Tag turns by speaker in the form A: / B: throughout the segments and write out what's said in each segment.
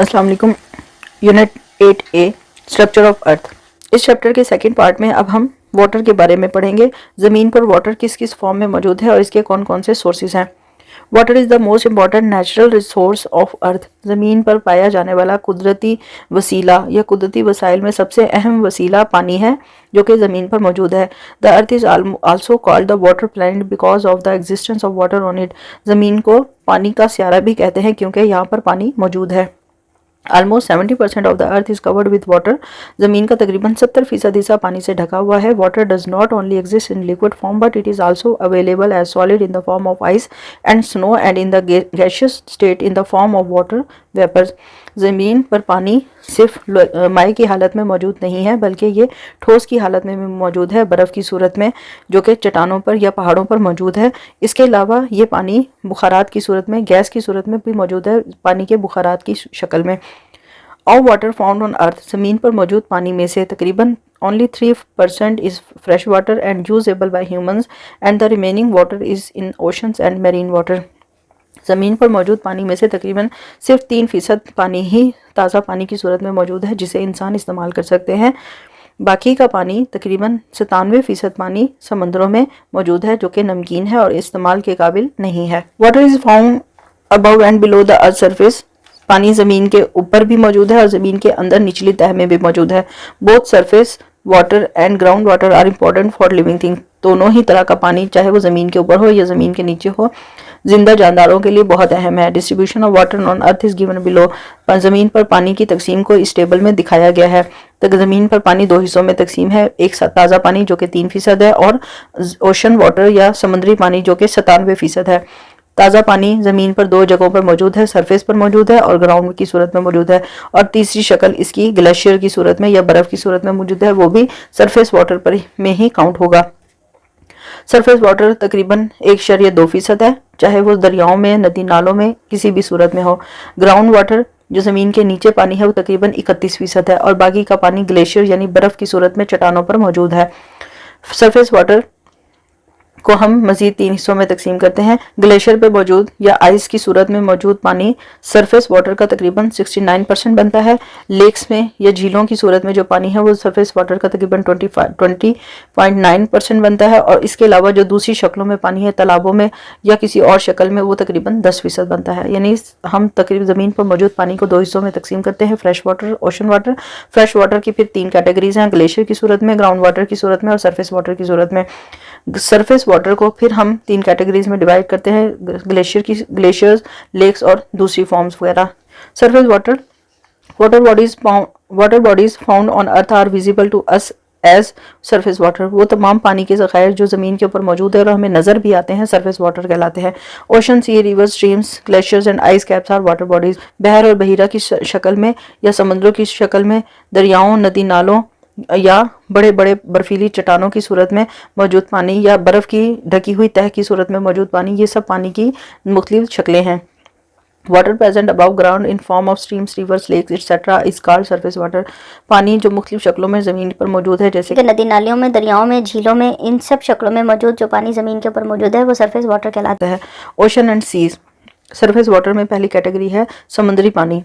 A: अस्सलाम वालेकुम। Unit 8A structure of earth. इस चैप्टर के सेकंड पार्ट में अब हम वाटर के बारे में पढ़ेंगे। ज़मीन पर वाटर किस किस फॉर्म में मौजूद है और इसके कौन कौन से सोर्सेज हैं। Water is the most important natural resource of earth. ज़मीन पर पाया जाने वाला कुदरती वसीला या कुदरती वसाइल में सबसे अहम वसीला पानी है जो कि ज़मीन पर मौजूद है। The earth is also called the water planet because of the existence of water on it. ज़मीन को पानी का स्यारा भी कहते हैं क्योंकि यहाँ पर पानी मौजूद है। Almost 70% of the earth is covered with water. ज़मीन का तकरीबन 70% हिस्सा पानी से ढका हुआ है। Water does not only exist in liquid form but it is also available as solid in the form of ice and snow and in the gaseous state in the form of water vapors. ज़मीन पर पानी सिर्फ माए की हालत में मौजूद नहीं है बल्कि ये ठोस की हालत में भी मौजूद है, बर्फ़ की सूरत में जो कि चट्टानों पर या पहाड़ों पर मौजूद है। इसके अलावा ये पानी बुखारात की सूरत में, गैस की सूरत में भी मौजूद है, पानी के बुखारात की शक्ल में। ऑल वाटर फाउंड ऑन अर्थ। ज़मीन पर मौजूद पानी में से तकरीबन only 3% is fresh water and usable by humans and the remaining water is in oceans and marine water. ज़मीन पर मौजूद पानी में से तकरीबन सिर्फ 3% पानी ही ताज़ा पानी की सूरत में मौजूद है जिसे इंसान इस्तेमाल कर सकते हैं। बाकी का पानी तकरीबन 97% पानी समंदरों में मौजूद है जो कि नमकीन है और इस्तेमाल के काबिल नहीं है। Water is found above and below the earth surface. पानी ज़मीन के ऊपर भी मौजूद है और ज़मीन के अंदर निचली तह में भी मौजूद है। Both surface water and ground water are important for living thing. दोनों ही तरह का पानी चाहे वो ज़मीन के ऊपर हो या ज़मीन के नीचे हो जिंदा जानदारों के लिए बहुत अहम है। Distribution of water on earth is given below. ज़मीन पर पानी की तकसीम को इस टेबल में दिखाया गया है। तक ज़मीन पर पानी दो हिस्सों में तकसीम है, एक ताज़ा पानी जो कि 3% है और ओशन वाटर या समुद्री पानी जो कि 97% है। ताज़ा पानी ज़मीन पर दो जगहों पर मौजूद है, सरफेस पर मौजूद है और ग्राउंड की सूरत में मौजूद है, और तीसरी शक्ल इसकी ग्लेशियर की सूरत में या बर्फ़ की सूरत में मौजूद है, वो भी सरफेस वाटर पर में ही काउंट होगा। सरफेस वाटर तकरीबन 1.2% है, चाहे वो दरियाओं में, नदी नालों में, किसी भी सूरत में हो। ग्राउंड वाटर जो ज़मीन के नीचे पानी है वो तकरीबन 31% है और बाकी का पानी ग्लेशियर यानी बर्फ़ की सूरत में चट्टानों पर मौजूद है। सरफेस वाटर को हम मज़ीद 3 हिस्सों में तकसीम करते हैं। ग्लेशियर पे मौजूद या आइस की सूरत में मौजूद पानी सरफेस वाटर का तकरीबन 69% बनता है। लेक्स में या झीलों की सूरत में जो पानी है वो सरफेस वाटर का तकरीबन 20.9% बनता है, और इसके अलावा जो दूसरी शक्लों में पानी है, तालाबों में या किसी और शक्ल में, वो तकरीबन 10% बनता है। यानी हम तकरीबन ज़मीन पर मौजूद पानी को 2 हिस्सों में तकसीम करते हैं, fresh water, ocean water. Fresh water की फिर 3 कैटेगरीज हैं, ग्लेशियर की सूरत में, ग्राउंड वाटर की सूरत में और सरफेस वाटर की सूरत में। सरफेस वाटर को फिर हम 3 कैटेगरीज में डिवाइड करते हैं, ग्लेशियर्स, लेक्स और दूसरी फॉर्म्स वगैरह। Surface water water bodies found on earth are visible to us as surface water. वो तमाम पानी के ज़खायर जो ज़मीन के ऊपर मौजूद है और हमें नज़र भी आते हैं, सरफेस वाटर कहलाते हैं। Ocean, sea, river, streams, glaciers and ice caps are water bodies. बहर और बहीरा की शक्ल में या समुद्रों की शक्ल में, दरियाओं, नदी नालों या बड़े बड़े बर्फीली चट्टानों की सूरत में मौजूद पानी या बर्फ़ की ढकी हुई तह की सूरत में मौजूद पानी, ये सब पानी की मुख्तलिफ शक्लें हैं। Water present above ground in form of streams, rivers, lakes etcetera is called surface water. पानी जो मुख्तलिफ शक्लों में ज़मीन पर मौजूद है, जैसे कि
B: नदी नालियों में, दरियाओं में, झीलों में, इन सब शक्लों में मौजूद जो पानी ज़मीन के ऊपर मौजूद है वो सरफेस वाटर कहलाता है।
A: Ocean and seas. Surface water में पहली कैटेगरी है समुद्री पानी।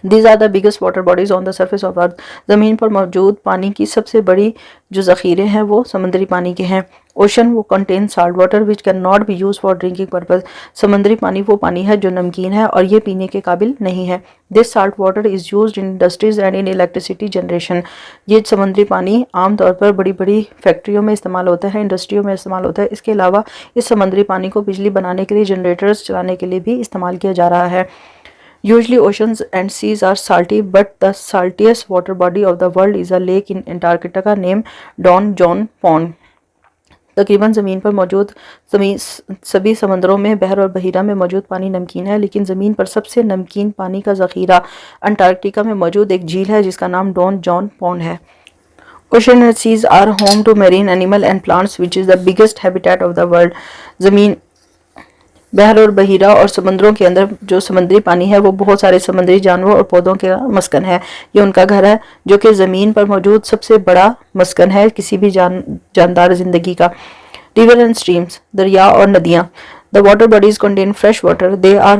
A: These are the biggest water bodies on the surface of earth. ज़मीन पर मौजूद पानी की सबसे बड़ी जो ज़ख़ीरे हैं वो समुद्री पानी के हैं। ओशन वो contain salt water which can not be use for drinking purpose. समुद्री पानी वो पानी है जो नमकीन है और ये पीने के काबिल नहीं है। This salt water is use in industries and in electricity generation. ये समुद्री पानी आम तौर पर बड़ी बड़ी फैक्ट्रियों में इस्तेमाल होता है, इंडस्ट्रियों में इस्तेमाल होता है। इसके अलावा इस समुद्री पानी को बिजली बनाने के लिए, जनरेटर्स चलाने के लिए भी इस्तेमाल किया जा रहा है। Usually oceans and seas are salty, but the saltiest water body of the world is a lake in Antarctica named Don John Pond. तकरीबन ज़मीन पर मौजूद सभी समंदरों में, बहर और बहीरा में मौजूद पानी नमकीन है, लेकिन ज़मीन पर सबसे नमकीन पानी का ज़ख़ीरा अंटार्कटिका में मौजूद एक झील है जिसका नाम डॉन जॉन पॉन्ड है। Ocean and seas are home to marine animal and plants which is the biggest habitat of the world. ज़मीन, बहर और बहीरा और समंदरों के अंदर जो समुद्री पानी है वो बहुत सारे समुद्री जानवरों और पौधों के मस्कन है, ये उनका घर है जो कि ज़मीन पर मौजूद सबसे बड़ा मस्कन है किसी भी जानदार ज़िंदगी का। रिवर एंड स्ट्रीम्स, दरिया और नदियाँ। The water bodies contain fresh water, they are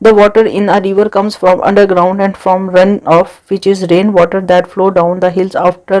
A: The water in a river comes from underground and from runoff, which is rain water that flow down the hills after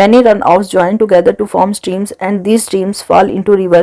A: Many runoffs join together to form streams and these streams fall into river.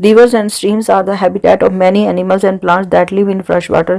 A: Rivers and streams are the habitat of many animals and plants that live in fresh water.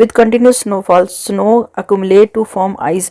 A: With continuous snowfall, snow accumulate to form ice.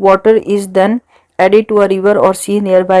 A: water is then added to a river or sea nearby.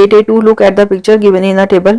A: 8A2 look at the picture given in the table.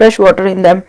A: fresh water in them.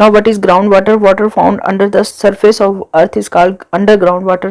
A: Now what is ground water? Water found under the surface of earth is called underground water.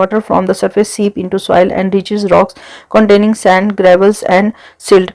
A: Water from the surface seep into soil and reaches rocks containing sand, gravels and silt.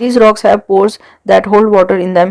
A: These rocks have pores that hold water in them.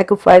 A: aquifer.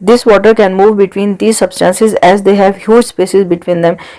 A: This water can move between these substances as they have huge spaces between them.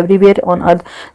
A: everywhere on earth.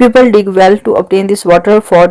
A: People dig well to obtain this water for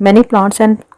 A: Many plants and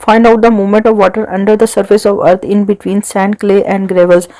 A: Find out the movement of water under the surface of earth in between sand, clay and gravels.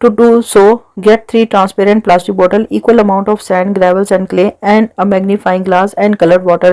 A: To do so, get 3 transparent plastic bottle, equal amount of sand, gravels and clay and a magnifying glass and colored water.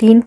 A: 3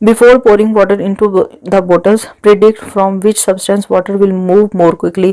A: Before pouring water into the bottles, predict from which substance water will move more quickly.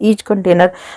A: each container.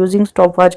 A: using stopwatch.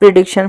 A: prediction.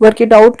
A: Work it out.